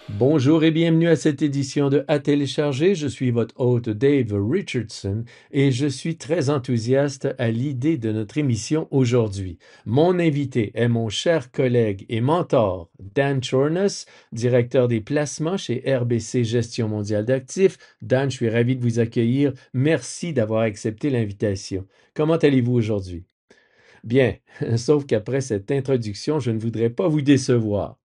Bonjour et bienvenue à cette édition de À télécharger. Je suis votre hôte Dave Richardson et je suis très enthousiaste à l'idée de notre émission aujourd'hui. Mon invité est mon cher collègue et mentor Dan Chornas, directeur des placements chez RBC Gestion mondiale d'actifs. Dan, je suis ravi de vous accueillir. Merci d'avoir accepté l'invitation. Comment allez-vous aujourd'hui? Bien, sauf qu'après cette introduction, je ne voudrais pas vous décevoir.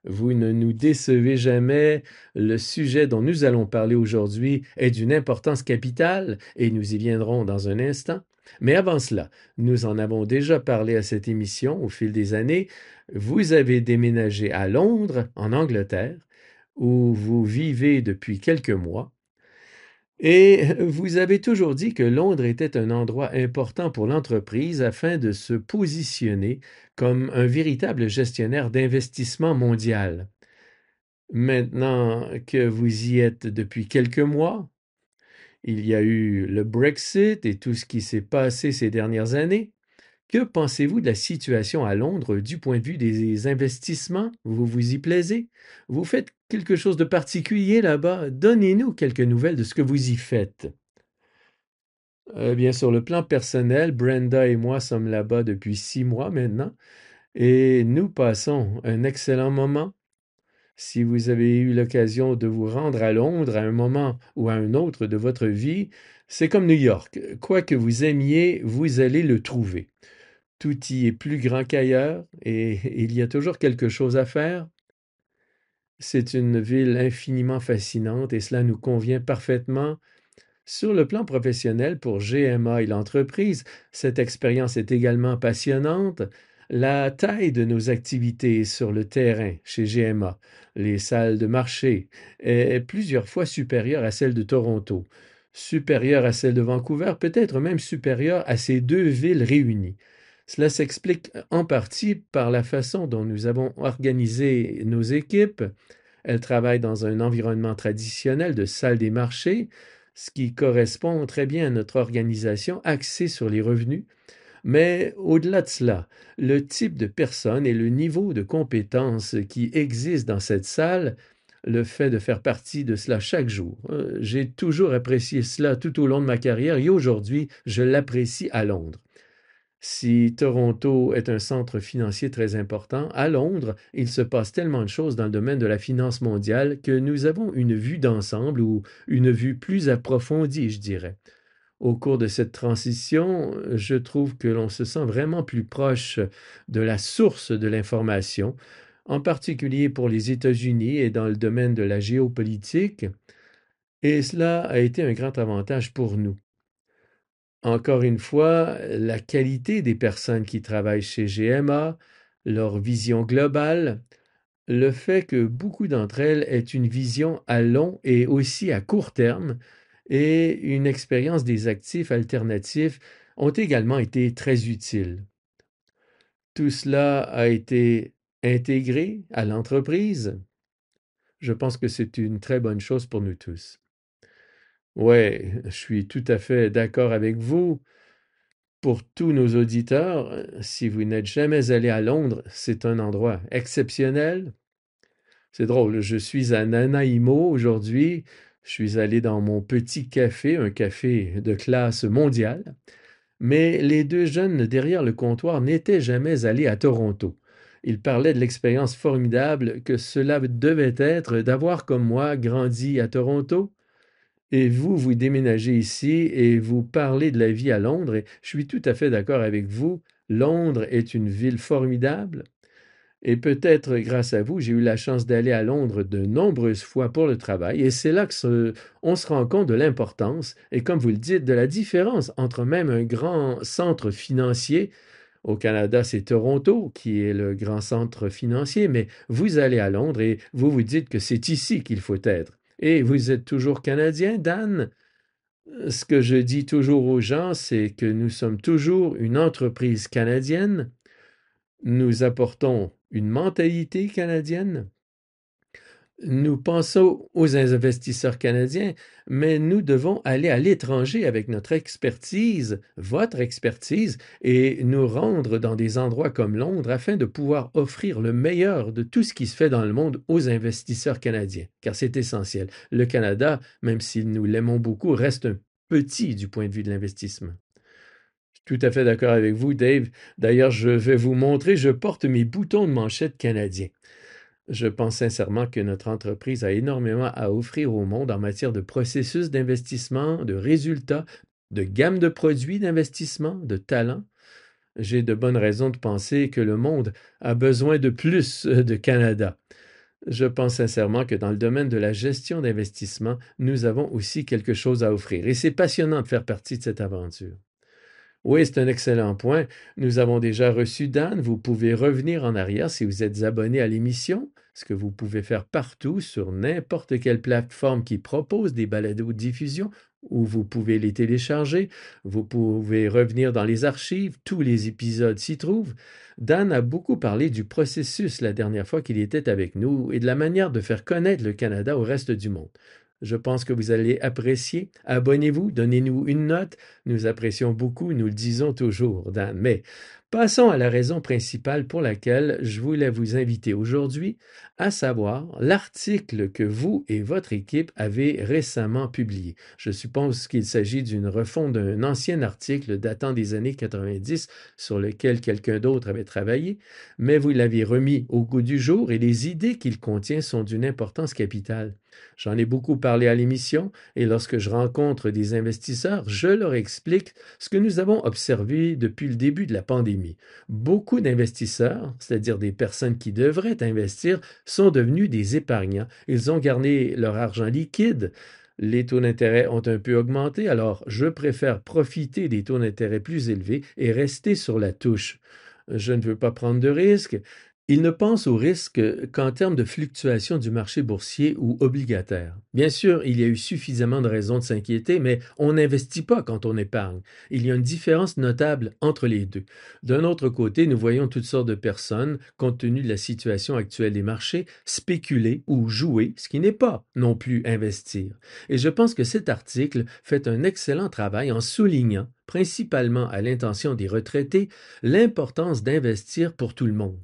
Vous ne nous décevez jamais. Le sujet dont nous allons parler aujourd'hui est d'une importance capitale et nous y viendrons dans un instant. Mais avant cela, nous en avons déjà parlé à cette émission au fil des années. Vous avez déménagé à Londres, en Angleterre, où vous vivez depuis quelques mois. Et vous avez toujours dit que Londres était un endroit important pour l'entreprise afin de se positionner comme un véritable gestionnaire d'investissement mondial. Maintenant que vous y êtes depuis quelques mois, il y a eu le Brexit et tout ce qui s'est passé ces dernières années. Que pensez-vous de la situation à Londres du point de vue des investissements? Vous vous y plaisez? Vous faites quelque chose de particulier là-bas? Donnez-nous quelques nouvelles de ce que vous y faites. Bien, sur le plan personnel, Brenda et moi sommes là-bas depuis 6 mois maintenant et nous passons un excellent moment. Si vous avez eu l'occasion de vous rendre à Londres à un moment ou à un autre de votre vie, c'est comme New York. Quoi que vous aimiez, vous allez le trouver. Tout y est plus grand qu'ailleurs et il y a toujours quelque chose à faire. C'est une ville infiniment fascinante et cela nous convient parfaitement. Sur le plan professionnel, pour GMA et l'entreprise, cette expérience est également passionnante. La taille de nos activités sur le terrain chez GMA, les salles de marché, est plusieurs fois supérieure à celle de Toronto, supérieure à celle de Vancouver, peut-être même supérieure à ces deux villes réunies. Cela s'explique en partie par la façon dont nous avons organisé nos équipes. Elles travaillent dans un environnement traditionnel de salle des marchés, ce qui correspond très bien à notre organisation axée sur les revenus. Mais au-delà de cela, le type de personne et le niveau de compétence qui existe dans cette salle, le fait de faire partie de cela chaque jour. J'ai toujours apprécié cela tout au long de ma carrière et aujourd'hui, je l'apprécie à Londres. Si Toronto est un centre financier très important, à Londres, il se passe tellement de choses dans le domaine de la finance mondiale que nous avons une vue d'ensemble ou une vue plus approfondie, je dirais. Au cours de cette transition, je trouve que l'on se sent vraiment plus proche de la source de l'information, en particulier pour les États-Unis et dans le domaine de la géopolitique, et cela a été un grand avantage pour nous. Encore une fois, la qualité des personnes qui travaillent chez GMA, leur vision globale, le fait que beaucoup d'entre elles aient une vision à long et aussi à court terme et une expérience des actifs alternatifs ont également été très utiles. Tout cela a été intégré à l'entreprise. Je pense que c'est une très bonne chose pour nous tous. Ouais, je suis tout à fait d'accord avec vous. Pour tous nos auditeurs, si vous n'êtes jamais allé à Londres, c'est un endroit exceptionnel. C'est drôle, je suis à Nanaimo aujourd'hui. Je suis allé dans mon petit café, un café de classe mondiale. Mais les deux jeunes derrière le comptoir n'étaient jamais allés à Toronto. Ils parlaient de l'expérience formidable que cela devait être d'avoir, comme moi, grandi à Toronto. Et vous, vous déménagez ici et vous parlez de la vie à Londres. Et je suis tout à fait d'accord avec vous. Londres est une ville formidable. Et peut-être grâce à vous, j'ai eu la chance d'aller à Londres de nombreuses fois pour le travail. Et c'est là que on se rend compte de l'importance et, comme vous le dites, de la différence entre même un grand centre financier. Au Canada, c'est Toronto qui est le grand centre financier, mais vous allez à Londres et vous vous dites que c'est ici qu'il faut être. Et vous êtes toujours Canadien, Dan? Ce que je dis toujours aux gens, c'est que nous sommes toujours une entreprise canadienne. Nous apportons une mentalité canadienne. Nous pensons aux investisseurs canadiens, mais nous devons aller à l'étranger avec notre expertise, votre expertise, et nous rendre dans des endroits comme Londres afin de pouvoir offrir le meilleur de tout ce qui se fait dans le monde aux investisseurs canadiens, car c'est essentiel. Le Canada, même si nous l'aimons beaucoup, reste un petit du point de vue de l'investissement. Tout à fait d'accord avec vous, Dave. D'ailleurs, je vais vous montrer, je porte mes boutons de manchette canadiens. Je pense sincèrement que notre entreprise a énormément à offrir au monde en matière de processus d'investissement, de résultats, de gamme de produits d'investissement, de talents. J'ai de bonnes raisons de penser que le monde a besoin de plus de Canada. Je pense sincèrement que dans le domaine de la gestion d'investissement, nous avons aussi quelque chose à offrir et c'est passionnant de faire partie de cette aventure. Oui, c'est un excellent point. Nous avons déjà reçu Dan. Vous pouvez revenir en arrière si vous êtes abonné à l'émission, ce que vous pouvez faire partout sur n'importe quelle plateforme qui propose des balados-diffusion où vous pouvez les télécharger. Vous pouvez revenir dans les archives. Tous les épisodes s'y trouvent. Dan a beaucoup parlé du processus la dernière fois qu'il était avec nous et de la manière de faire connaître le Canada au reste du monde. Je pense que vous allez apprécier. Abonnez-vous, donnez-nous une note. Nous apprécions beaucoup, nous le disons toujours, Dan. Mais passons à la raison principale pour laquelle je voulais vous inviter aujourd'hui, à savoir l'article que vous et votre équipe avez récemment publié. Je suppose qu'il s'agit d'une refonte d'un ancien article datant des années 90 sur lequel quelqu'un d'autre avait travaillé, mais vous l'avez remis au goût du jour et les idées qu'il contient sont d'une importance capitale. J'en ai beaucoup parlé à l'émission et lorsque je rencontre des investisseurs, je leur explique ce que nous avons observé depuis le début de la pandémie. Beaucoup d'investisseurs, c'est-à-dire des personnes qui devraient investir, sont devenus des épargnants. Ils ont gardé leur argent liquide. Les taux d'intérêt ont un peu augmenté, alors je préfère profiter des taux d'intérêt plus élevés et rester sur la touche. Je ne veux pas prendre de risques. Il ne pense au risque qu'en termes de fluctuation du marché boursier ou obligataire. Bien sûr, il y a eu suffisamment de raisons de s'inquiéter, mais on n'investit pas quand on épargne. Il y a une différence notable entre les deux. D'un autre côté, nous voyons toutes sortes de personnes, compte tenu de la situation actuelle des marchés, spéculer ou jouer, ce qui n'est pas non plus investir. Et je pense que cet article fait un excellent travail en soulignant, principalement à l'intention des retraités, l'importance d'investir pour tout le monde.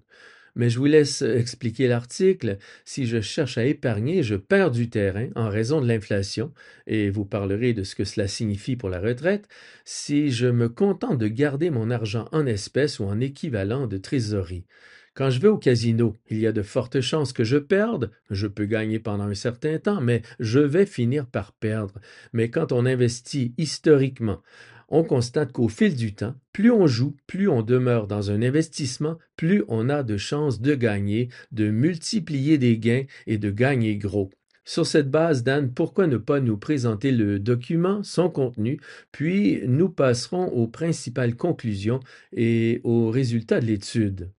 Mais je vous laisse expliquer l'article. Si je cherche à épargner, je perds du terrain en raison de l'inflation, et vous parlerez de ce que cela signifie pour la retraite. Si je me contente de garder mon argent en espèces ou en équivalent de trésorerie. Quand je vais au casino, il y a de fortes chances que je perde. Je peux gagner pendant un certain temps, mais je vais finir par perdre. Mais quand on investit historiquement, on constate qu'au fil du temps, plus on joue, plus on demeure dans un investissement, plus on a de chances de gagner, de multiplier des gains et de gagner gros. Sur cette base, Dan, pourquoi ne pas nous présenter le document, son contenu, puis nous passerons aux principales conclusions et aux résultats de l'étude.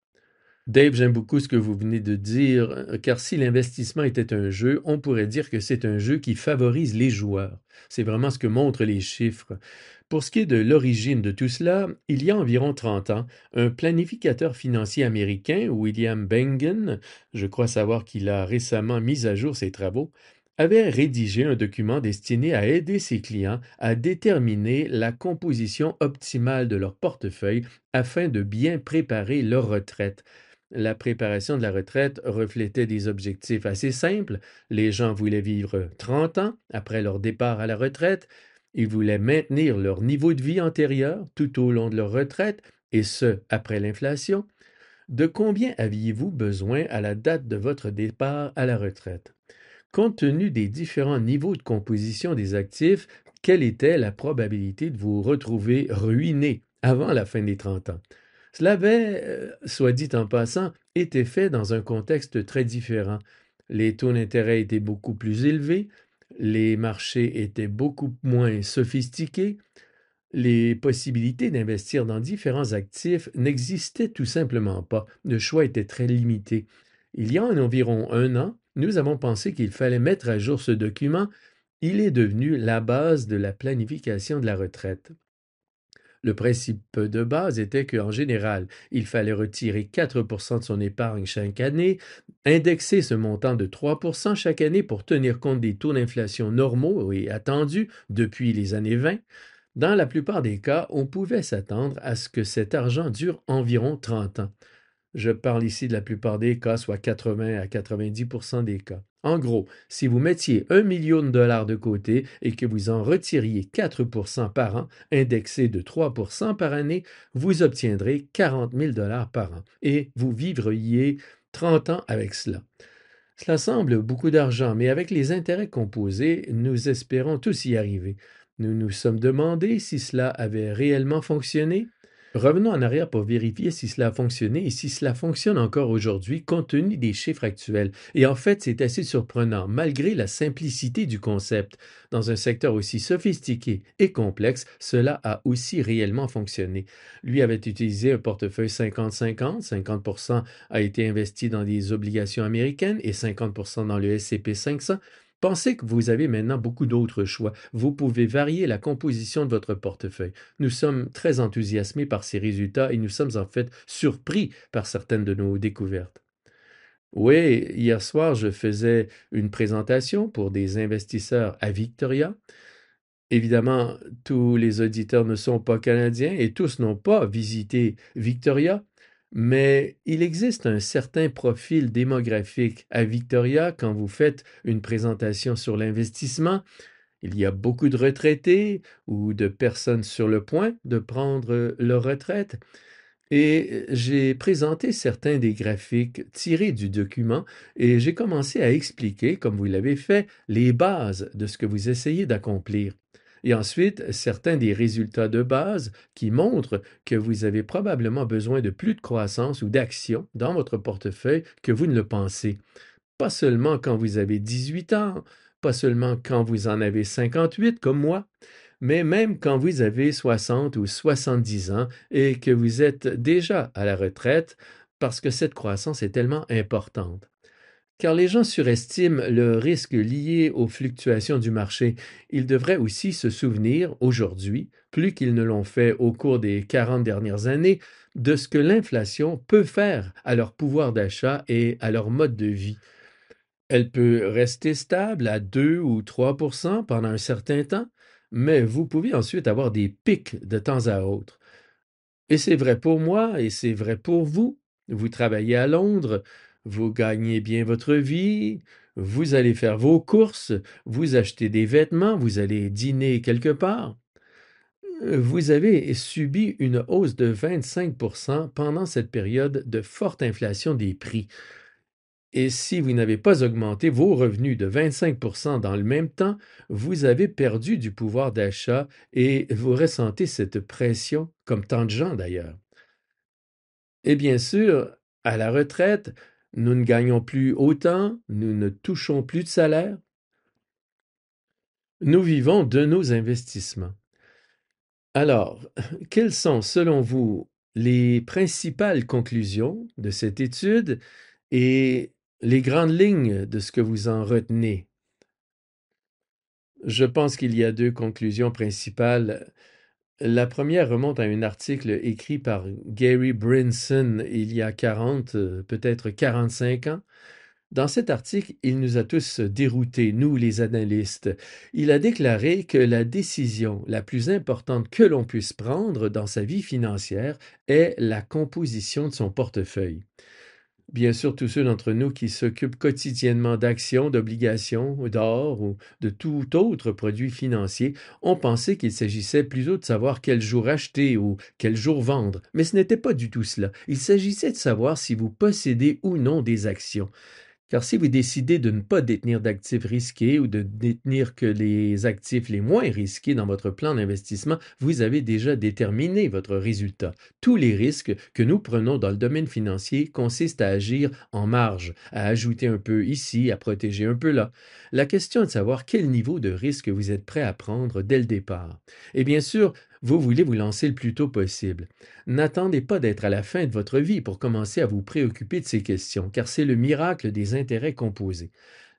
Dave, j'aime beaucoup ce que vous venez de dire, car si l'investissement était un jeu, on pourrait dire que c'est un jeu qui favorise les joueurs. C'est vraiment ce que montrent les chiffres. Pour ce qui est de l'origine de tout cela, il y a environ 30 ans, un planificateur financier américain, William Bengen, je crois savoir qu'il a récemment mis à jour ses travaux, avait rédigé un document destiné à aider ses clients à déterminer la composition optimale de leur portefeuille afin de bien préparer leur retraite. La préparation de la retraite reflétait des objectifs assez simples. Les gens voulaient vivre 30 ans après leur départ à la retraite. Ils voulaient maintenir leur niveau de vie antérieur tout au long de leur retraite, et ce, après l'inflation. De combien aviez-vous besoin à la date de votre départ à la retraite? Compte tenu des différents niveaux de composition des actifs, quelle était la probabilité de vous retrouver ruiné avant la fin des 30 ans? Cela avait, soit dit en passant, été fait dans un contexte très différent. Les taux d'intérêt étaient beaucoup plus élevés, les marchés étaient beaucoup moins sophistiqués, les possibilités d'investir dans différents actifs n'existaient tout simplement pas. Le choix était très limité. Il y a environ un an, nous avons pensé qu'il fallait mettre à jour ce document. Il est devenu la base de la planification de la retraite. Le principe de base était qu'en général, il fallait retirer 4% de son épargne chaque année, indexer ce montant de 3% chaque année pour tenir compte des taux d'inflation normaux et attendus depuis les années 20. Dans la plupart des cas, on pouvait s'attendre à ce que cet argent dure environ 30 ans. Je parle ici de la plupart des cas, soit 80 à 90% des cas. En gros, si vous mettiez 1 million de dollars de côté et que vous en retiriez 4% par an, indexé de 3% par année, vous obtiendrez 40 000 dollars par an et vous vivriez 30 ans avec cela. Cela semble beaucoup d'argent, mais avec les intérêts composés, nous espérons tous y arriver. Nous nous sommes demandé si cela avait réellement fonctionné. Revenons en arrière pour vérifier si cela a fonctionné et si cela fonctionne encore aujourd'hui compte tenu des chiffres actuels. Et en fait, c'est assez surprenant, malgré la simplicité du concept. Dans un secteur aussi sophistiqué et complexe, cela a aussi réellement fonctionné. Lui avait utilisé un portefeuille 50-50, 50% a été investi dans des obligations américaines et 50% dans le S&P 500. Pensez que vous avez maintenant beaucoup d'autres choix. Vous pouvez varier la composition de votre portefeuille. Nous sommes très enthousiasmés par ces résultats et nous sommes en fait surpris par certaines de nos découvertes. Oui, hier soir, je faisais une présentation pour des investisseurs à Victoria. Évidemment, tous les auditeurs ne sont pas canadiens et tous n'ont pas visité Victoria, mais il existe un certain profil démographique à Victoria quand vous faites une présentation sur l'investissement. Il y a beaucoup de retraités ou de personnes sur le point de prendre leur retraite. Et j'ai présenté certains des graphiques tirés du document et j'ai commencé à expliquer, comme vous l'avez fait, les bases de ce que vous essayez d'accomplir. Et ensuite, certains des résultats de base qui montrent que vous avez probablement besoin de plus de croissance ou d'action dans votre portefeuille que vous ne le pensez. Pas seulement quand vous avez 18 ans, pas seulement quand vous en avez 58 comme moi, mais même quand vous avez 60 ou 70 ans et que vous êtes déjà à la retraite, parce que cette croissance est tellement importante. Car les gens surestiment le risque lié aux fluctuations du marché. Ils devraient aussi se souvenir aujourd'hui, plus qu'ils ne l'ont fait au cours des 40 dernières années, de ce que l'inflation peut faire à leur pouvoir d'achat et à leur mode de vie. Elle peut rester stable à 2 ou 3% pendant un certain temps, mais vous pouvez ensuite avoir des pics de temps à autre. Et c'est vrai pour moi et c'est vrai pour vous. Vous travaillez à Londres, vous gagnez bien votre vie, vous allez faire vos courses, vous achetez des vêtements, vous allez dîner quelque part. Vous avez subi une hausse de 25% pendant cette période de forte inflation des prix. Et si vous n'avez pas augmenté vos revenus de 25% dans le même temps, vous avez perdu du pouvoir d'achat et vous ressentez cette pression, comme tant de gens d'ailleurs. Et bien sûr, à la retraite, nous ne gagnons plus autant, nous ne touchons plus de salaire. Nous vivons de nos investissements. Alors, quelles sont, selon vous, les principales conclusions de cette étude et les grandes lignes de ce que vous en retenez? Je pense qu'il y a deux conclusions principales. La première remonte à un article écrit par Gary Brinson il y a 40, peut-être 45 ans. Dans cet article, il nous a tous déroutés, nous les analystes. Il a déclaré que la décision la plus importante que l'on puisse prendre dans sa vie financière est la composition de son portefeuille. Bien sûr, tous ceux d'entre nous qui s'occupent quotidiennement d'actions, d'obligations, d'or ou de tout autre produit financier ont pensé qu'il s'agissait plutôt de savoir quel jour acheter ou quel jour vendre. Mais ce n'était pas du tout cela. Il s'agissait de savoir si vous possédez ou non des actions. Car si vous décidez de ne pas détenir d'actifs risqués ou de détenir que les actifs les moins risqués dans votre plan d'investissement, vous avez déjà déterminé votre résultat. Tous les risques que nous prenons dans le domaine financier consistent à agir en marge, à ajouter un peu ici, à protéger un peu là. La question est de savoir quel niveau de risque vous êtes prêt à prendre dès le départ. Et bien sûr, vous voulez vous lancer le plus tôt possible. N'attendez pas d'être à la fin de votre vie pour commencer à vous préoccuper de ces questions, car c'est le miracle des intérêts composés.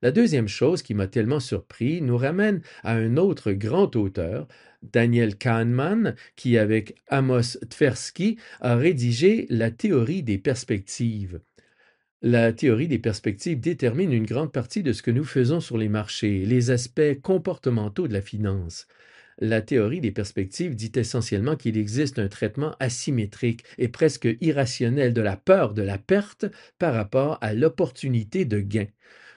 La deuxième chose qui m'a tellement surpris nous ramène à un autre grand auteur, Daniel Kahneman, qui, avec Amos Tversky, a rédigé la théorie des perspectives. La théorie des perspectives détermine une grande partie de ce que nous faisons sur les marchés, les aspects comportementaux de la finance. La théorie des perspectives dit essentiellement qu'il existe un traitement asymétrique et presque irrationnel de la peur de la perte par rapport à l'opportunité de gain.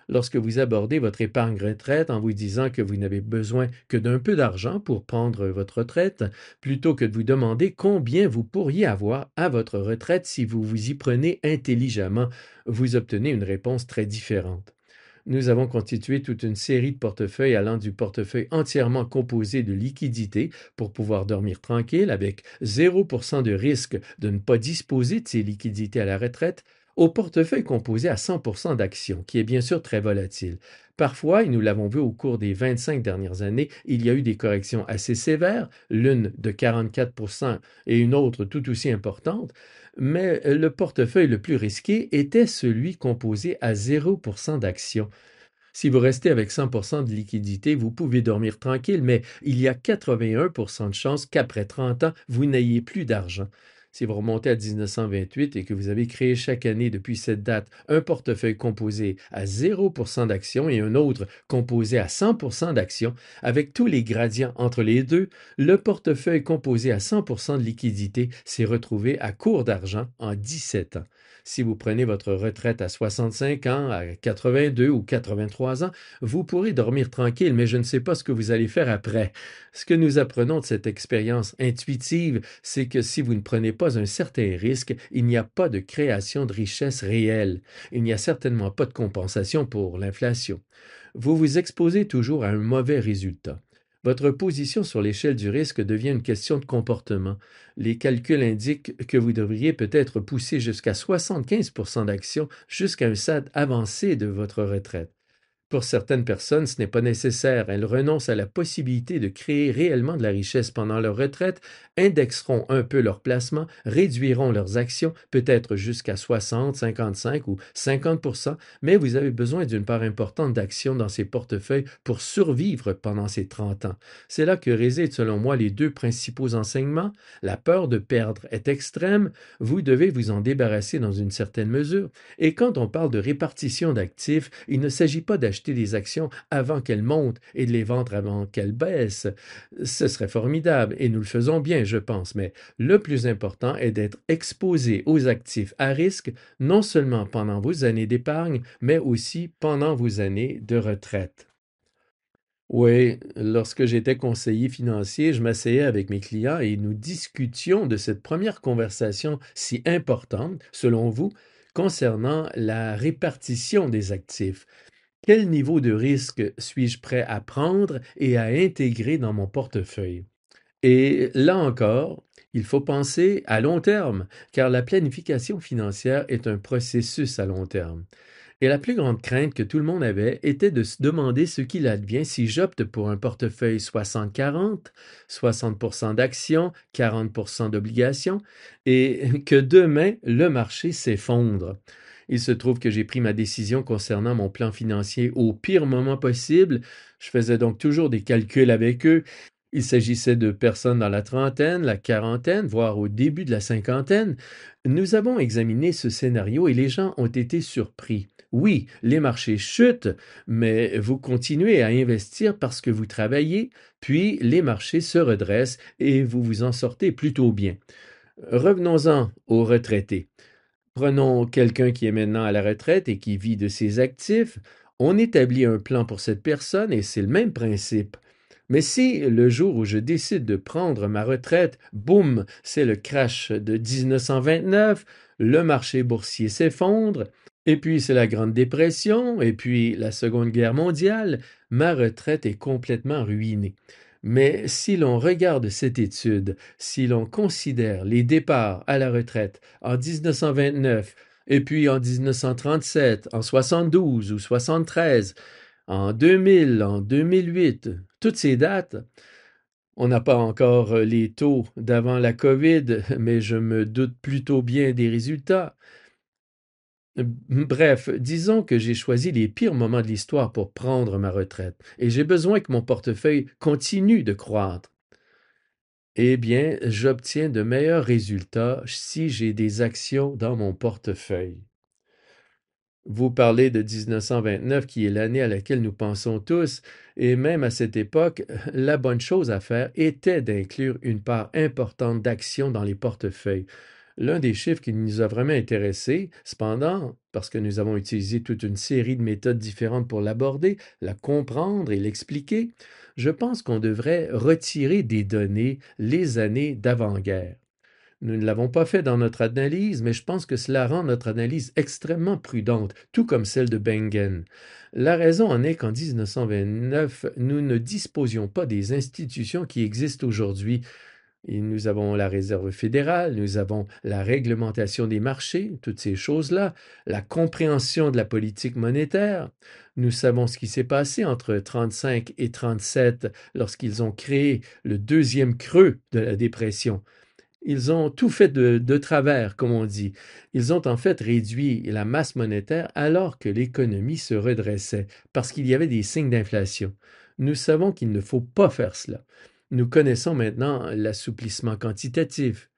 Lorsque vous abordez votre épargne retraite en vous disant que vous n'avez besoin que d'un peu d'argent pour prendre votre retraite, plutôt que de vous demander combien vous pourriez avoir à votre retraite si vous vous y prenez intelligemment, vous obtenez une réponse très différente. Nous avons constitué toute une série de portefeuilles allant du portefeuille entièrement composé de liquidités pour pouvoir dormir tranquille avec 0% de risque de ne pas disposer de ces liquidités à la retraite, au portefeuille composé à 100% d'actions, qui est bien sûr très volatile. Parfois, et nous l'avons vu au cours des 25 dernières années, il y a eu des corrections assez sévères, l'une de 44% et une autre tout aussi importante, mais le portefeuille le plus risqué était celui composé à 0% d'actions. Si vous restez avec 100% de liquidité, vous pouvez dormir tranquille, mais il y a 81% de chances qu'après 30 ans, vous n'ayez plus d'argent. Si vous remontez à 1928 et que vous avez créé chaque année depuis cette date un portefeuille composé à 0% d'actions et un autre composé à 100% d'actions, avec tous les gradients entre les deux, le portefeuille composé à 100% de liquidité s'est retrouvé à court d'argent en 17 ans. Si vous prenez votre retraite à 65 ans, à 82 ou 83 ans, vous pourrez dormir tranquille, mais je ne sais pas ce que vous allez faire après. Ce que nous apprenons de cette expérience intuitive, c'est que si vous ne prenez pas un certain risque, il n'y a pas de création de richesse réelle. Il n'y a certainement pas de compensation pour l'inflation. Vous vous exposez toujours à un mauvais résultat. Votre position sur l'échelle du risque devient une question de comportement. Les calculs indiquent que vous devriez peut-être pousser jusqu'à 75% d'actions jusqu'à un stade avancé de votre retraite. Pour certaines personnes, ce n'est pas nécessaire. Elles renoncent à la possibilité de créer réellement de la richesse pendant leur retraite, indexeront un peu leurs placements, réduiront leurs actions, peut-être jusqu'à 60, 55 ou 50%, mais vous avez besoin d'une part importante d'actions dans ces portefeuilles pour survivre pendant ces 30 ans. C'est là que résident, selon moi, les deux principaux enseignements. La peur de perdre est extrême, vous devez vous en débarrasser dans une certaine mesure. Et quand on parle de répartition d'actifs, il ne s'agit pas d'acheter des actions avant qu'elles montent et de les vendre avant qu'elles baissent. Ce serait formidable et nous le faisons bien, je pense, mais le plus important est d'être exposé aux actifs à risque, non seulement pendant vos années d'épargne, mais aussi pendant vos années de retraite. Oui, lorsque j'étais conseiller financier, je m'asseyais avec mes clients et nous discutions de cette première conversation si importante, selon vous, concernant la répartition des actifs. Quel niveau de risque suis-je prêt à prendre et à intégrer dans mon portefeuille? Et là encore, il faut penser à long terme, car la planification financière est un processus à long terme. Et la plus grande crainte que tout le monde avait était de se demander ce qu'il advient si j'opte pour un portefeuille 60-40, 60% d'actions, 40% d'obligations, et que demain, le marché s'effondre. Il se trouve que j'ai pris ma décision concernant mon plan financier au pire moment possible. Je faisais donc toujours des calculs avec eux. Il s'agissait de personnes dans la trentaine, la quarantaine, voire au début de la cinquantaine. Nous avons examiné ce scénario et les gens ont été surpris. Oui, les marchés chutent, mais vous continuez à investir parce que vous travaillez, puis les marchés se redressent et vous vous en sortez plutôt bien. Revenons-en aux retraités. Prenons quelqu'un qui est maintenant à la retraite et qui vit de ses actifs. On établit un plan pour cette personne et c'est le même principe. Mais si le jour où je décide de prendre ma retraite, boum, c'est le crash de 1929, le marché boursier s'effondre, et puis c'est la Grande Dépression, et puis la Seconde Guerre mondiale, ma retraite est complètement ruinée. Mais si l'on regarde cette étude, si l'on considère les départs à la retraite en 1929, et puis en 1937, en 72 ou 73, en 2000, en 2008, toutes ces dates, on n'a pas encore les taux d'avant la COVID, mais je me doute plutôt bien des résultats. Bref, disons que j'ai choisi les pires moments de l'histoire pour prendre ma retraite, et j'ai besoin que mon portefeuille continue de croître. Eh bien, j'obtiens de meilleurs résultats si j'ai des actions dans mon portefeuille. Vous parlez de 1929, qui est l'année à laquelle nous pensons tous, et même à cette époque, la bonne chose à faire était d'inclure une part importante d'actions dans les portefeuilles. L'un des chiffres qui nous a vraiment intéressés, cependant, parce que nous avons utilisé toute une série de méthodes différentes pour l'aborder, la comprendre et l'expliquer, je pense qu'on devrait retirer des données les années d'avant-guerre. Nous ne l'avons pas fait dans notre analyse, mais je pense que cela rend notre analyse extrêmement prudente, tout comme celle de Bengen. La raison en est qu'en 1929, nous ne disposions pas des institutions qui existent aujourd'hui. Et nous avons la Réserve fédérale, nous avons la réglementation des marchés, toutes ces choses-là, la compréhension de la politique monétaire. Nous savons ce qui s'est passé entre 1935 et 1937 lorsqu'ils ont créé le deuxième creux de la dépression. Ils ont tout fait de travers, comme on dit. Ils ont en fait réduit la masse monétaire alors que l'économie se redressait, parce qu'il y avait des signes d'inflation. Nous savons qu'il ne faut pas faire cela. Nous connaissons maintenant l'assouplissement quantitatif.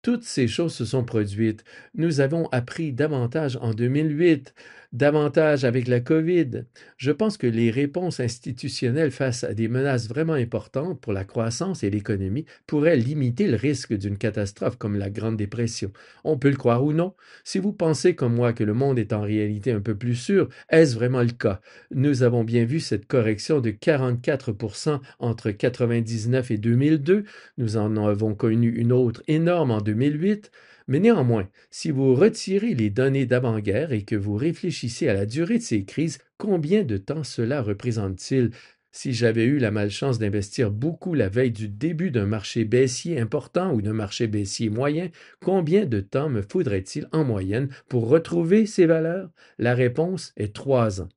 Toutes ces choses se sont produites. Nous avons appris davantage en 2008, davantage avec la COVID. Je pense que les réponses institutionnelles face à des menaces vraiment importantes pour la croissance et l'économie pourraient limiter le risque d'une catastrophe comme la Grande Dépression. On peut le croire ou non. Si vous pensez comme moi que le monde est en réalité un peu plus sûr, est-ce vraiment le cas? Nous avons bien vu cette correction de 44% entre 1999 et 2002. Nous en avons connu une autre énorme en 2008, mais néanmoins, si vous retirez les données d'avant-guerre et que vous réfléchissez à la durée de ces crises, combien de temps cela représente-t-il? Si j'avais eu la malchance d'investir beaucoup la veille du début d'un marché baissier important ou d'un marché baissier moyen, combien de temps me faudrait-il en moyenne pour retrouver ces valeurs? La réponse est 3 ans.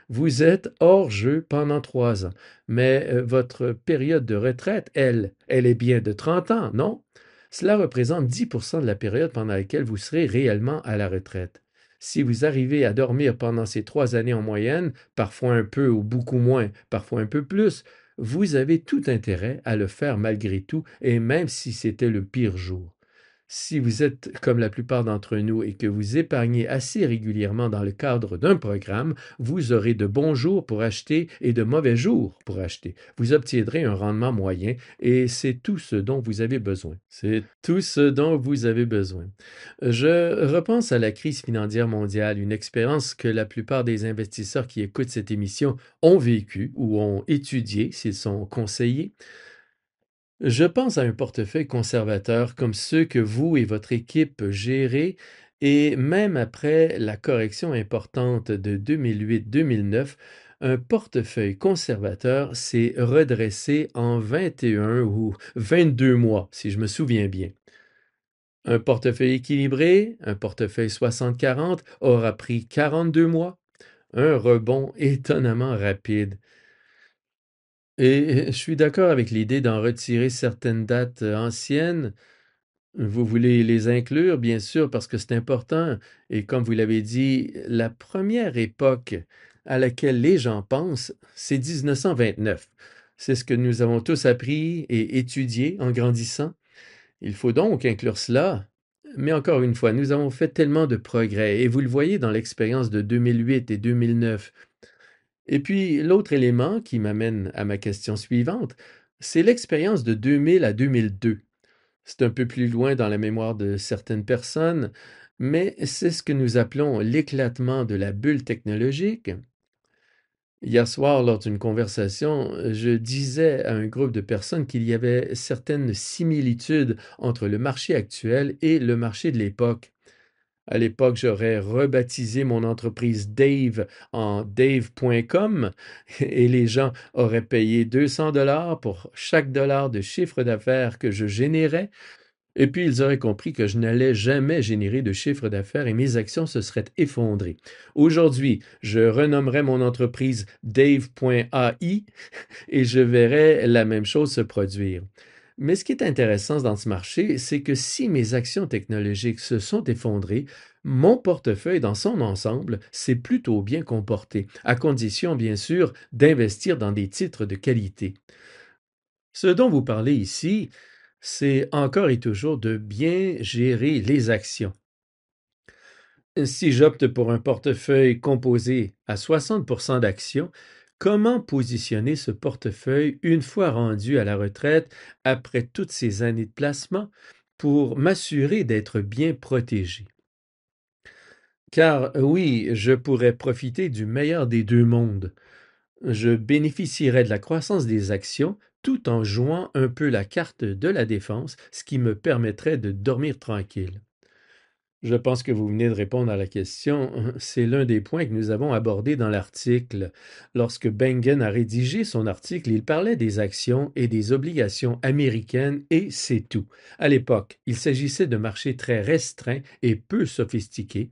Vous êtes hors jeu pendant 3 ans, mais votre période de retraite, elle est bien de 30 ans, non? Cela représente 10% de la période pendant laquelle vous serez réellement à la retraite. Si vous arrivez à dormir pendant ces 3 années en moyenne, parfois un peu ou beaucoup moins, parfois un peu plus, vous avez tout intérêt à le faire malgré tout, et même si c'était le pire jour. Si vous êtes comme la plupart d'entre nous et que vous épargnez assez régulièrement dans le cadre d'un programme, vous aurez de bons jours pour acheter et de mauvais jours pour acheter. Vous obtiendrez un rendement moyen et c'est tout ce dont vous avez besoin. C'est tout ce dont vous avez besoin. Je repense à la crise financière mondiale, une expérience que la plupart des investisseurs qui écoutent cette émission ont vécue ou ont étudié s'ils sont conseillés. Je pense à un portefeuille conservateur comme ceux que vous et votre équipe gérez et même après la correction importante de 2008-2009, un portefeuille conservateur s'est redressé en 21 ou 22 mois, si je me souviens bien. Un portefeuille équilibré, un portefeuille 60-40, aura pris 42 mois, un rebond étonnamment rapide. Et je suis d'accord avec l'idée d'en retirer certaines dates anciennes. Vous voulez les inclure, bien sûr, parce que c'est important. Et comme vous l'avez dit, la première époque à laquelle les gens pensent, c'est 1929. C'est ce que nous avons tous appris et étudié en grandissant. Il faut donc inclure cela. Mais encore une fois, nous avons fait tellement de progrès, et vous le voyez dans l'expérience de 2008 et 2009. Et puis, l'autre élément qui m'amène à ma question suivante, c'est l'expérience de 2000 à 2002. C'est un peu plus loin dans la mémoire de certaines personnes, mais c'est ce que nous appelons l'éclatement de la bulle technologique. Hier soir, lors d'une conversation, je disais à un groupe de personnes qu'il y avait certaines similitudes entre le marché actuel et le marché de l'époque. À l'époque, j'aurais rebaptisé mon entreprise Dave en Dave.com et les gens auraient payé 200 $ pour chaque dollar de chiffre d'affaires que je générais. Et puis, ils auraient compris que je n'allais jamais générer de chiffre d'affaires et mes actions se seraient effondrées. Aujourd'hui, je renommerai mon entreprise Dave.ai et je verrai la même chose se produire. Mais ce qui est intéressant dans ce marché, c'est que si mes actions technologiques se sont effondrées, mon portefeuille dans son ensemble s'est plutôt bien comporté, à condition bien sûr d'investir dans des titres de qualité. Ce dont vous parlez ici, c'est encore et toujours de bien gérer les actions. Si j'opte pour un portefeuille composé à 60% d'actions, comment positionner ce portefeuille une fois rendu à la retraite après toutes ces années de placement pour m'assurer d'être bien protégé? Car oui, je pourrais profiter du meilleur des deux mondes. Je bénéficierais de la croissance des actions tout en jouant un peu la carte de la défense, ce qui me permettrait de dormir tranquille. Je pense que vous venez de répondre à la question. C'est l'un des points que nous avons abordés dans l'article. Lorsque Bengen a rédigé son article, il parlait des actions et des obligations américaines et c'est tout. À l'époque, il s'agissait de marchés très restreints et peu sophistiqués.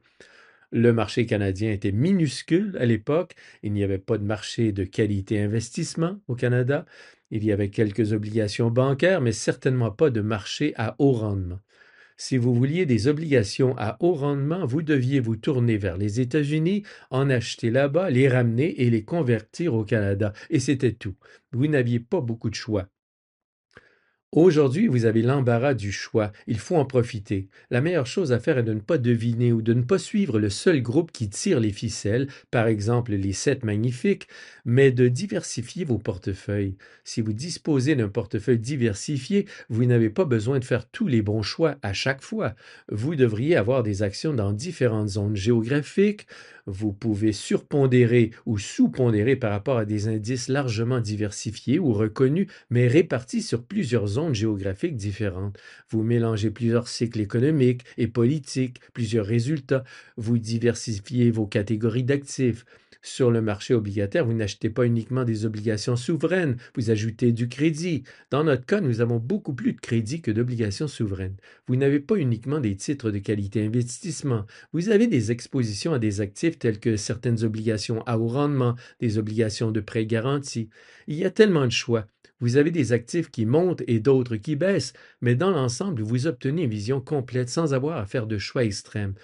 Le marché canadien était minuscule à l'époque. Il n'y avait pas de marché de qualité investissement au Canada. Il y avait quelques obligations bancaires, mais certainement pas de marché à haut rendement. Si vous vouliez des obligations à haut rendement, vous deviez vous tourner vers les États-Unis, en acheter là-bas, les ramener et les convertir au Canada. Et c'était tout. Vous n'aviez pas beaucoup de choix. Aujourd'hui, vous avez l'embarras du choix. Il faut en profiter. La meilleure chose à faire est de ne pas deviner ou de ne pas suivre le seul groupe qui tire les ficelles, par exemple les 7 magnifiques, mais de diversifier vos portefeuilles. Si vous disposez d'un portefeuille diversifié, vous n'avez pas besoin de faire tous les bons choix à chaque fois. Vous devriez avoir des actions dans différentes zones géographiques. Vous pouvez surpondérer ou sous-pondérer par rapport à des indices largement diversifiés ou reconnus, mais répartis sur plusieurs zones géographiques différentes. Vous mélangez plusieurs cycles économiques et politiques, plusieurs résultats. Vous diversifiez vos catégories d'actifs. Sur le marché obligataire, vous n'achetez pas uniquement des obligations souveraines, vous ajoutez du crédit. Dans notre cas, nous avons beaucoup plus de crédit que d'obligations souveraines. Vous n'avez pas uniquement des titres de qualité investissement. Vous avez des expositions à des actifs tels que certaines obligations à haut rendement, des obligations de prêt garantis. Il y a tellement de choix. Vous avez des actifs qui montent et d'autres qui baissent, mais dans l'ensemble, vous obtenez une vision complète sans avoir à faire de choix extrêmes.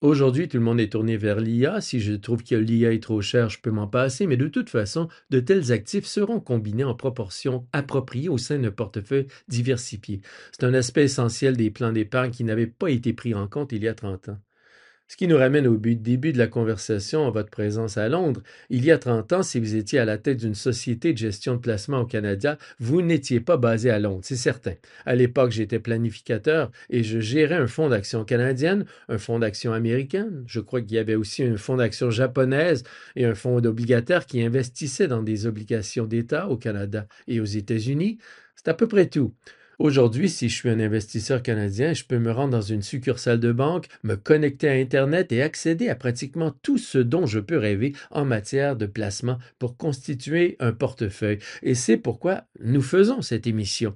Aujourd'hui, tout le monde est tourné vers l'IA. Si je trouve que l'IA est trop cher, je peux m'en passer, mais de toute façon, de tels actifs seront combinés en proportion appropriée au sein d'un portefeuille diversifié. C'est un aspect essentiel des plans d'épargne qui n'avait pas été pris en compte il y a 30 ans. Ce qui nous ramène au début de la conversation, à votre présence à Londres. Il y a 30 ans, si vous étiez à la tête d'une société de gestion de placement au Canada, vous n'étiez pas basé à Londres, c'est certain. À l'époque, j'étais planificateur et je gérais un fonds d'action canadienne, un fonds d'action américaine. Je crois qu'il y avait aussi un fonds d'action japonaise et un fonds d'obligataires qui investissait dans des obligations d'État au Canada et aux États-Unis. C'est à peu près tout. Aujourd'hui, si je suis un investisseur canadien, je peux me rendre dans une succursale de banque, me connecter à Internet et accéder à pratiquement tout ce dont je peux rêver en matière de placement pour constituer un portefeuille. Et c'est pourquoi nous faisons cette émission.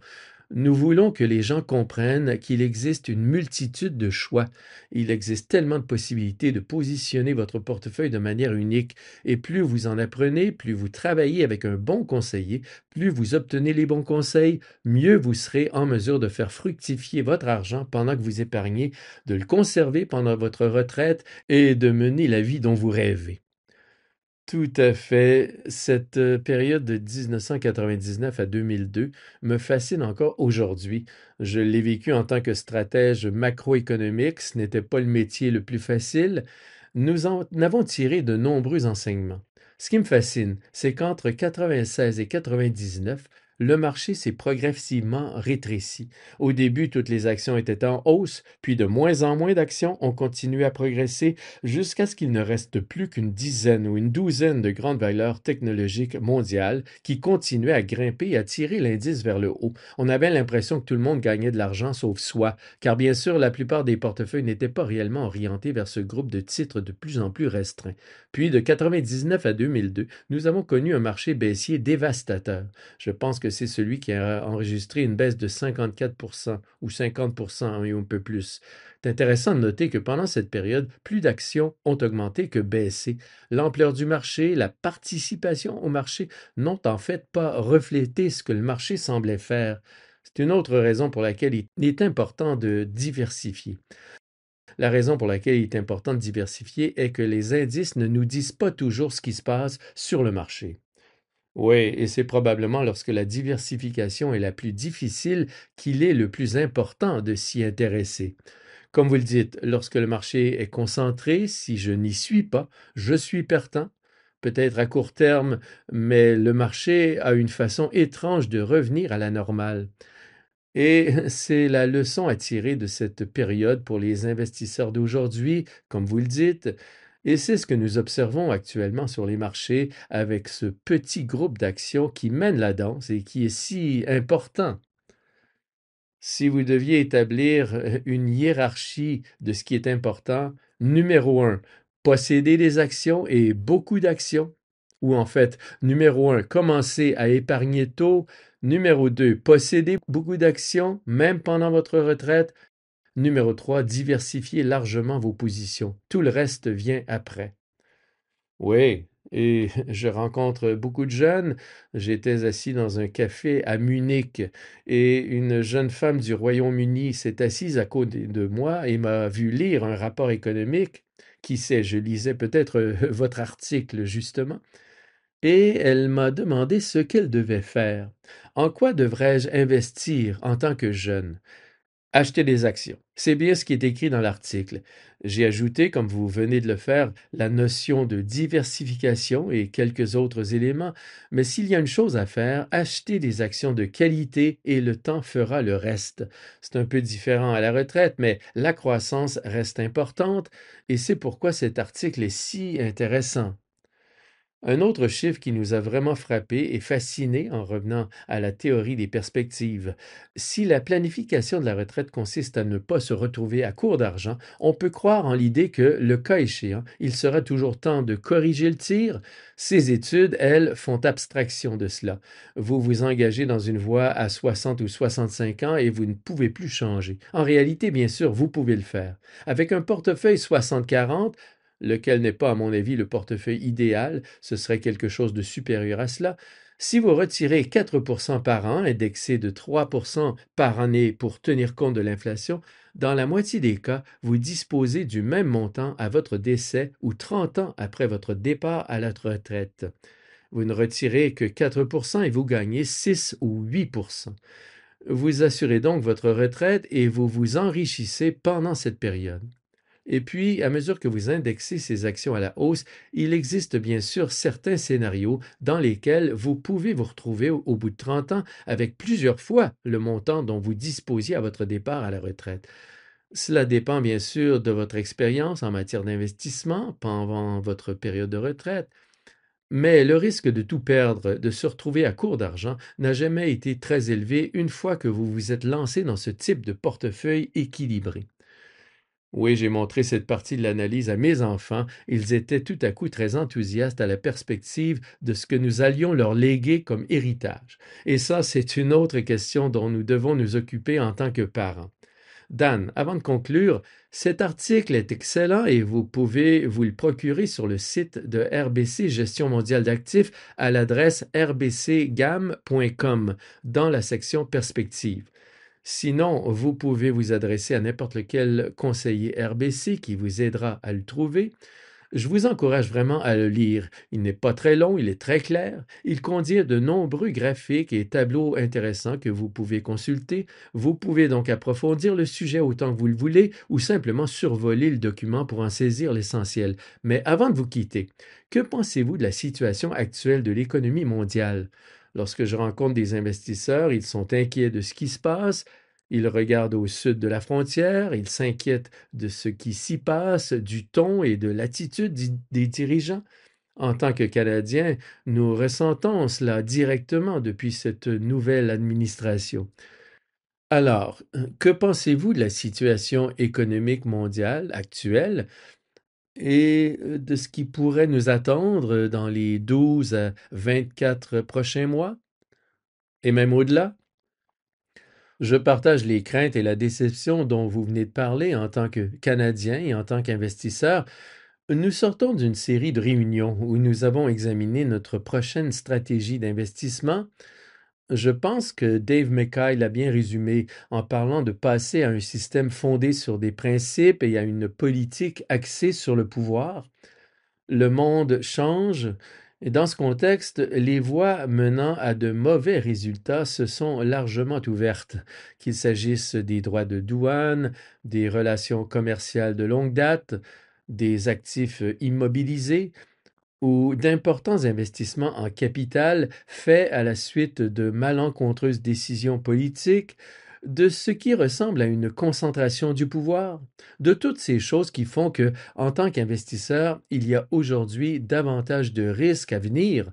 Nous voulons que les gens comprennent qu'il existe une multitude de choix. Il existe tellement de possibilités de positionner votre portefeuille de manière unique. Et plus vous en apprenez, plus vous travaillez avec un bon conseiller, plus vous obtenez les bons conseils, mieux vous serez en mesure de faire fructifier votre argent pendant que vous épargnez, de le conserver pendant votre retraite et de mener la vie dont vous rêvez. Tout à fait. Cette période de 1999 à 2002 me fascine encore aujourd'hui. Je l'ai vécu en tant que stratège macroéconomique. Ce n'était pas le métier le plus facile. Nous en avons tiré de nombreux enseignements. Ce qui me fascine, c'est qu'entre 96 et 99, le marché s'est progressivement rétréci. Au début, toutes les actions étaient en hausse, puis de moins en moins d'actions ont continué à progresser jusqu'à ce qu'il ne reste plus qu'une dizaine ou une douzaine de grandes valeurs technologiques mondiales qui continuaient à grimper et à tirer l'indice vers le haut. On avait l'impression que tout le monde gagnait de l'argent sauf soi, car bien sûr, la plupart des portefeuilles n'étaient pas réellement orientés vers ce groupe de titres de plus en plus restreint. Puis, de 99 à 2002, nous avons connu un marché baissier dévastateur. Je pense que c'est celui qui a enregistré une baisse de 54% ou 50% et un peu plus. C'est intéressant de noter que pendant cette période, plus d'actions ont augmenté que baissé. L'ampleur du marché, la participation au marché n'ont en fait pas reflété ce que le marché semblait faire. C'est une autre raison pour laquelle il est important de diversifier. La raison pour laquelle il est important de diversifier est que les indices ne nous disent pas toujours ce qui se passe sur le marché. Oui, et c'est probablement lorsque la diversification est la plus difficile qu'il est le plus important de s'y intéresser. Comme vous le dites, lorsque le marché est concentré, si je n'y suis pas, je suis perdant, peut-être à court terme, mais le marché a une façon étrange de revenir à la normale. Et c'est la leçon à tirer de cette période pour les investisseurs d'aujourd'hui, comme vous le dites, et c'est ce que nous observons actuellement sur les marchés avec ce petit groupe d'actions qui mène la danse et qui est si important. Si vous deviez établir une hiérarchie de ce qui est important, numéro un, posséder des actions et beaucoup d'actions. Ou en fait, numéro un, commencer à épargner tôt. Numéro 2, posséder beaucoup d'actions, même pendant votre retraite. Numéro 3, diversifier largement vos positions. Tout le reste vient après. Oui, et je rencontre beaucoup de jeunes. J'étais assis dans un café à Munich et une jeune femme du Royaume-Uni s'est assise à côté de moi et m'a vu lire un rapport économique. Qui sait, je lisais peut-être votre article justement. Et elle m'a demandé ce qu'elle devait faire. En quoi devrais-je investir en tant que jeune? Acheter des actions. C'est bien ce qui est écrit dans l'article. J'ai ajouté, comme vous venez de le faire, la notion de diversification et quelques autres éléments, mais s'il y a une chose à faire, acheter des actions de qualité et le temps fera le reste. C'est un peu différent à la retraite, mais la croissance reste importante et c'est pourquoi cet article est si intéressant. Un autre chiffre qui nous a vraiment frappé et fasciné en revenant à la théorie des perspectives. Si la planification de la retraite consiste à ne pas se retrouver à court d'argent, on peut croire en l'idée que, le cas échéant, il sera toujours temps de corriger le tir. Ces études, elles, font abstraction de cela. Vous vous engagez dans une voie à 60 ou 65 ans et vous ne pouvez plus changer. En réalité, bien sûr, vous pouvez le faire. Avec un portefeuille 60-40, lequel n'est pas, à mon avis, le portefeuille idéal, ce serait quelque chose de supérieur à cela. Si vous retirez 4% par an, indexé de 3% par année pour tenir compte de l'inflation, dans la moitié des cas, vous disposez du même montant à votre décès ou 30 ans après votre départ à la retraite. Vous ne retirez que 4% et vous gagnez 6 ou 8%. Vous assurez donc votre retraite et vous vous enrichissez pendant cette période. Et puis, à mesure que vous indexez ces actions à la hausse, il existe bien sûr certains scénarios dans lesquels vous pouvez vous retrouver au bout de 30 ans avec plusieurs fois le montant dont vous disposiez à votre départ à la retraite. Cela dépend bien sûr de votre expérience en matière d'investissement pendant votre période de retraite, mais le risque de tout perdre, de se retrouver à court d'argent, n'a jamais été très élevé une fois que vous vous êtes lancé dans ce type de portefeuille équilibré. Oui, j'ai montré cette partie de l'analyse à mes enfants. Ils étaient tout à coup très enthousiastes à la perspective de ce que nous allions leur léguer comme héritage. Et ça, c'est une autre question dont nous devons nous occuper en tant que parents. Dan, avant de conclure, cet article est excellent et vous pouvez vous le procurer sur le site de RBC Gestion mondiale d'actifs à l'adresse rbcgam.com dans la section Perspective. Sinon, vous pouvez vous adresser à n'importe lequel conseiller RBC qui vous aidera à le trouver. Je vous encourage vraiment à le lire. Il n'est pas très long, il est très clair. Il contient de nombreux graphiques et tableaux intéressants que vous pouvez consulter. Vous pouvez donc approfondir le sujet autant que vous le voulez ou simplement survoler le document pour en saisir l'essentiel. Mais avant de vous quitter, que pensez-vous de la situation actuelle de l'économie mondiale? Lorsque je rencontre des investisseurs, ils sont inquiets de ce qui se passe. Ils regardent au sud de la frontière, ils s'inquiètent de ce qui s'y passe, du ton et de l'attitude des dirigeants. En tant que Canadiens, nous ressentons cela directement depuis cette nouvelle administration. Alors, que pensez-vous de la situation économique mondiale actuelle et de ce qui pourrait nous attendre dans les 12 à 24 prochains mois et même au-delà? Je partage les craintes et la déception dont vous venez de parler en tant que Canadien et en tant qu'investisseur. Nous sortons d'une série de réunions où nous avons examiné notre prochaine stratégie d'investissement. Je pense que Dave McKay l'a bien résumé en parlant de passer à un système fondé sur des principes et à une politique axée sur le pouvoir. Le monde change et dans ce contexte, les voies menant à de mauvais résultats se sont largement ouvertes, qu'il s'agisse des droits de douane, des relations commerciales de longue date, des actifs immobilisés ou d'importants investissements en capital faits à la suite de malencontreuses décisions politiques, de ce qui ressemble à une concentration du pouvoir, de toutes ces choses qui font que, en tant qu'investisseur, il y a aujourd'hui davantage de risques à venir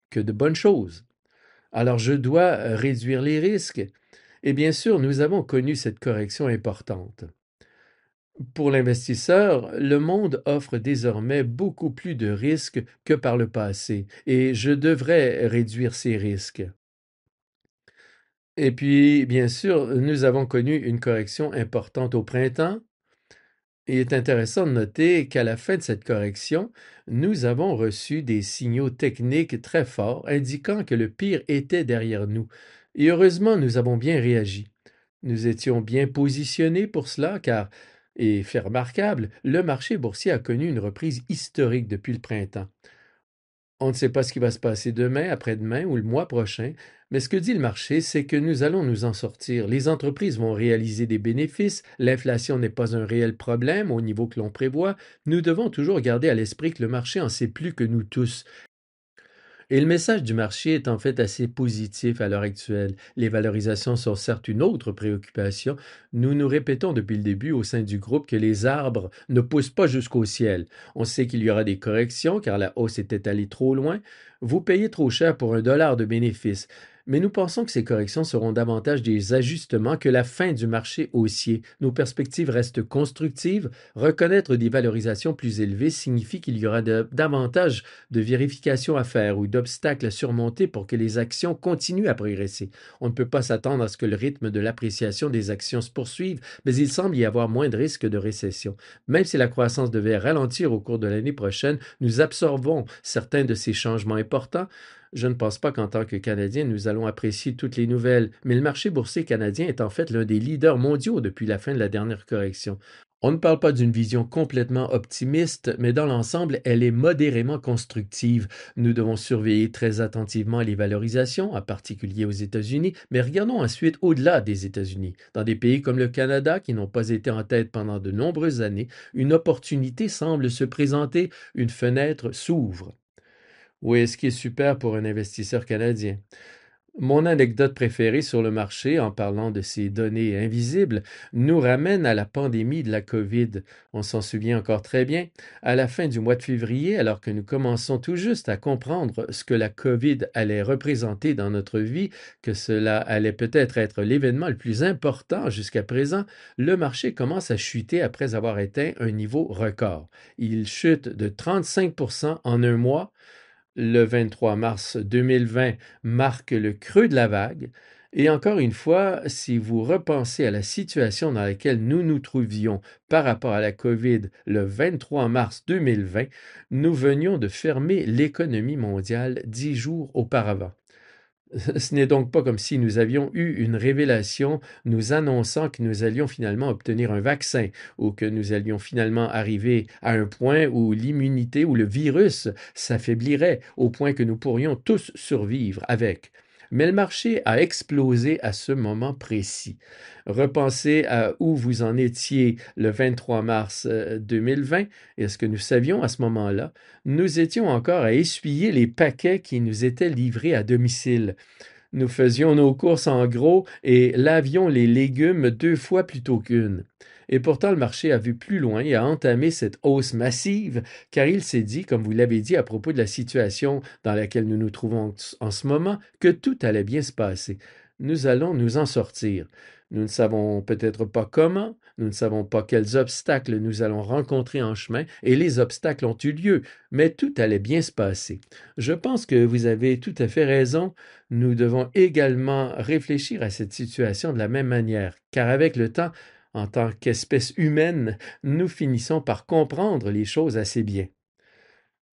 que de bonnes choses. Alors je dois réduire les risques. Et bien sûr, nous avons connu cette correction importante. Pour l'investisseur, le monde offre désormais beaucoup plus de risques que par le passé, et je devrais réduire ces risques. Et puis, bien sûr, nous avons connu une correction importante au printemps. Il est intéressant de noter qu'à la fin de cette correction, nous avons reçu des signaux techniques très forts indiquant que le pire était derrière nous. Et heureusement, nous avons bien réagi. Nous étions bien positionnés pour cela car, et fait remarquable, le marché boursier a connu une reprise historique depuis le printemps. On ne sait pas ce qui va se passer demain, après-demain ou le mois prochain, mais ce que dit le marché, c'est que nous allons nous en sortir. Les entreprises vont réaliser des bénéfices, l'inflation n'est pas un réel problème au niveau que l'on prévoit. Nous devons toujours garder à l'esprit que le marché en sait plus que nous tous. Et le message du marché est en fait assez positif à l'heure actuelle. Les valorisations sont certes une autre préoccupation. Nous nous répétons depuis le début au sein du groupe que les arbres ne poussent pas jusqu'au ciel. On sait qu'il y aura des corrections car la hausse était allée trop loin. Vous payez trop cher pour $1 de bénéfice. Mais nous pensons que ces corrections seront davantage des ajustements que la fin du marché haussier. Nos perspectives restent constructives. Reconnaître des valorisations plus élevées signifie qu'il y aura davantage de vérifications à faire ou d'obstacles à surmonter pour que les actions continuent à progresser. On ne peut pas s'attendre à ce que le rythme de l'appréciation des actions se poursuive, mais il semble y avoir moins de risques de récession. Même si la croissance devait ralentir au cours de l'année prochaine, nous absorbons certains de ces changements importants. Je ne pense pas qu'en tant que Canadiens, nous allons apprécier toutes les nouvelles, mais le marché boursier canadien est en fait l'un des leaders mondiaux depuis la fin de la dernière correction. On ne parle pas d'une vision complètement optimiste, mais dans l'ensemble, elle est modérément constructive. Nous devons surveiller très attentivement les valorisations, en particulier aux États-Unis, mais regardons ensuite au-delà des États-Unis. Dans des pays comme le Canada, qui n'ont pas été en tête pendant de nombreuses années, une opportunité semble se présenter, une fenêtre s'ouvre. Oui, ce qui est super pour un investisseur canadien. Mon anecdote préférée sur le marché, en parlant de ces données invisibles, nous ramène à la pandémie de la COVID. On s'en souvient encore très bien. À la fin du mois de février, alors que nous commençons tout juste à comprendre ce que la COVID allait représenter dans notre vie, que cela allait peut-être être l'événement le plus important jusqu'à présent, le marché commence à chuter après avoir atteint un niveau record. Il chute de 35% en un mois. Le 23 mars 2020 marque le creux de la vague. Et encore une fois, si vous repensez à la situation dans laquelle nous nous trouvions par rapport à la COVID le 23 mars 2020, nous venions de fermer l'économie mondiale 10 jours auparavant. Ce n'est donc pas comme si nous avions eu une révélation nous annonçant que nous allions finalement obtenir un vaccin ou que nous allions finalement arriver à un point où l'immunité ou le virus s'affaiblirait au point que nous pourrions tous survivre avec. Mais le marché a explosé à ce moment précis. Repensez à où vous en étiez le 23 mars 2020 et ce que nous savions à ce moment-là. Nous étions encore à essuyer les paquets qui nous étaient livrés à domicile. Nous faisions nos courses en gros et lavions les légumes 2 fois plutôt qu'une. Et pourtant, le marché a vu plus loin et a entamé cette hausse massive, car il s'est dit, comme vous l'avez dit à propos de la situation dans laquelle nous nous trouvons en ce moment, que tout allait bien se passer. Nous allons nous en sortir. Nous ne savons peut-être pas comment, nous ne savons pas quels obstacles nous allons rencontrer en chemin, et les obstacles ont eu lieu, mais tout allait bien se passer. Je pense que vous avez tout à fait raison. Nous devons également réfléchir à cette situation de la même manière, car avec le temps, en tant qu'espèce humaine, nous finissons par comprendre les choses assez bien.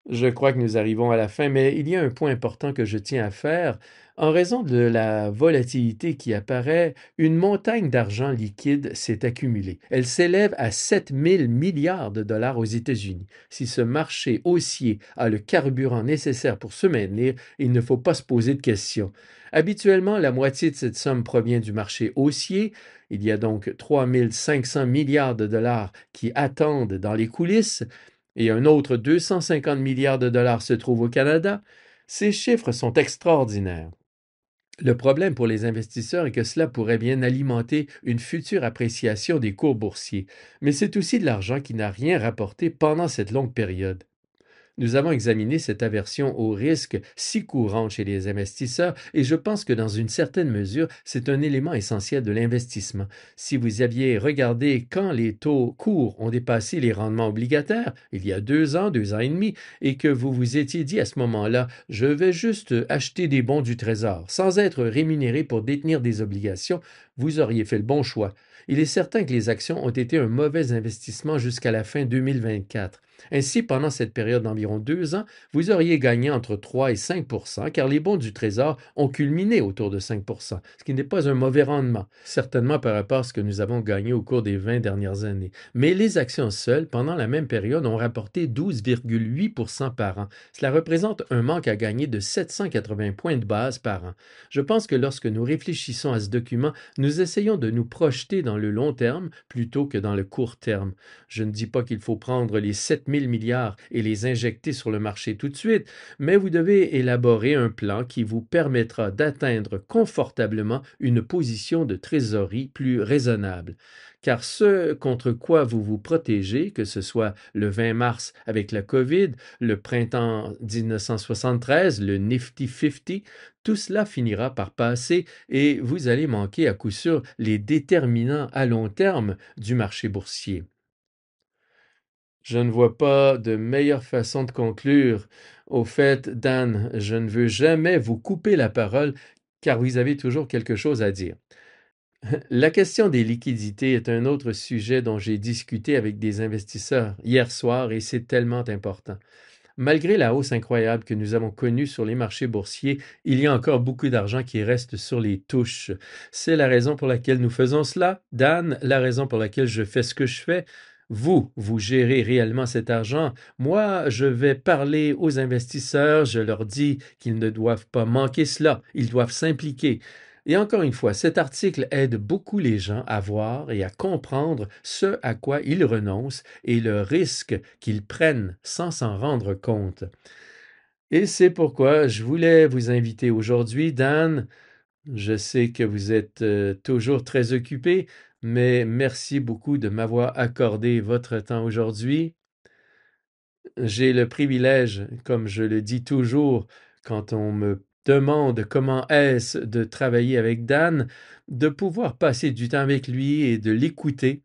Je crois que nous arrivons à la fin, mais il y a un point important que je tiens à faire. En raison de la volatilité qui apparaît, une montagne d'argent liquide s'est accumulée. Elle s'élève à 7 000 milliards de dollars aux États-Unis. Si ce marché haussier a le carburant nécessaire pour se maintenir, il ne faut pas se poser de questions. Habituellement, la moitié de cette somme provient du marché haussier. Il y a donc 3 500 milliards de dollars qui attendent dans les coulisses et un autre 250 milliards de dollars se trouve au Canada. Ces chiffres sont extraordinaires. Le problème pour les investisseurs est que cela pourrait bien alimenter une future appréciation des cours boursiers, mais c'est aussi de l'argent qui n'a rien rapporté pendant cette longue période. Nous avons examiné cette aversion au risque si courante chez les investisseurs et je pense que dans une certaine mesure, c'est un élément essentiel de l'investissement. Si vous aviez regardé quand les taux courts ont dépassé les rendements obligataires, il y a 2 ans, 2 ans et demi, et que vous vous étiez dit à ce moment-là, je vais juste acheter des bons du Trésor, sans être rémunéré pour détenir des obligations, vous auriez fait le bon choix. Il est certain que les actions ont été un mauvais investissement jusqu'à la fin 2024. Ainsi, pendant cette période d'environ 2 ans, vous auriez gagné entre 3 et 5 car les bons du Trésor ont culminé autour de 5 ce qui n'est pas un mauvais rendement, certainement par rapport à ce que nous avons gagné au cours des 20 dernières années. Mais les actions seules, pendant la même période, ont rapporté 12,8 par an. Cela représente un manque à gagner de 780 points de base par an. Je pense que lorsque nous réfléchissons à ce document, nous essayons de nous projeter dans le long terme plutôt que dans le court terme. Je ne dis pas qu'il faut prendre les 7 000 milliards et les injecter sur le marché tout de suite, mais vous devez élaborer un plan qui vous permettra d'atteindre confortablement une position de trésorerie plus raisonnable. Car ce contre quoi vous vous protégez, que ce soit le 20 mars avec la COVID, le printemps 1973, le Nifty 50, tout cela finira par passer et vous allez manquer à coup sûr les déterminants à long terme du marché boursier. Je ne vois pas de meilleure façon de conclure. Au fait, Dan, je ne veux jamais vous couper la parole car vous avez toujours quelque chose à dire. La question des liquidités est un autre sujet dont j'ai discuté avec des investisseurs hier soir et c'est tellement important. Malgré la hausse incroyable que nous avons connue sur les marchés boursiers, il y a encore beaucoup d'argent qui reste sur les touches. C'est la raison pour laquelle nous faisons cela. Dan, la raison pour laquelle je fais ce que je fais. Vous gérez réellement cet argent. Moi, je vais parler aux investisseurs, je leur dis qu'ils ne doivent pas manquer cela, ils doivent s'impliquer. Et encore une fois, cet article aide beaucoup les gens à voir et à comprendre ce à quoi ils renoncent et le risque qu'ils prennent sans s'en rendre compte. Et c'est pourquoi je voulais vous inviter aujourd'hui, Dan. Je sais que vous êtes toujours très occupé, mais merci beaucoup de m'avoir accordé votre temps aujourd'hui. J'ai le privilège, comme je le dis toujours, quand on me demande comment est-ce de travailler avec Dan, de pouvoir passer du temps avec lui et de l'écouter.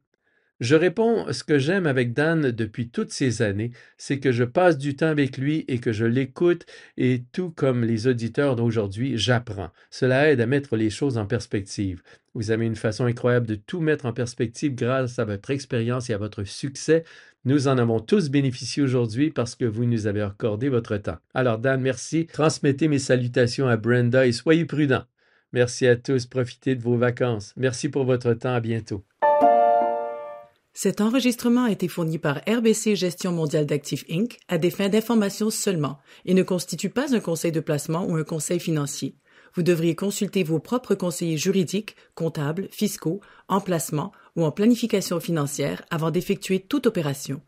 Je réponds, ce que j'aime avec Dan depuis toutes ces années, c'est que je passe du temps avec lui et que je l'écoute et tout comme les auditeurs d'aujourd'hui, j'apprends. Cela aide à mettre les choses en perspective. Vous avez une façon incroyable de tout mettre en perspective grâce à votre expérience et à votre succès. Nous en avons tous bénéficié aujourd'hui parce que vous nous avez accordé votre temps. Alors Dan, merci. Transmettez mes salutations à Brenda et soyez prudents. Merci à tous. Profitez de vos vacances. Merci pour votre temps. À bientôt. Cet enregistrement a été fourni par RBC Gestion mondiale d'actifs Inc. à des fins d'information seulement et ne constitue pas un conseil de placement ou un conseil financier. Vous devriez consulter vos propres conseillers juridiques, comptables, fiscaux, en placement ou en planification financière avant d'effectuer toute opération.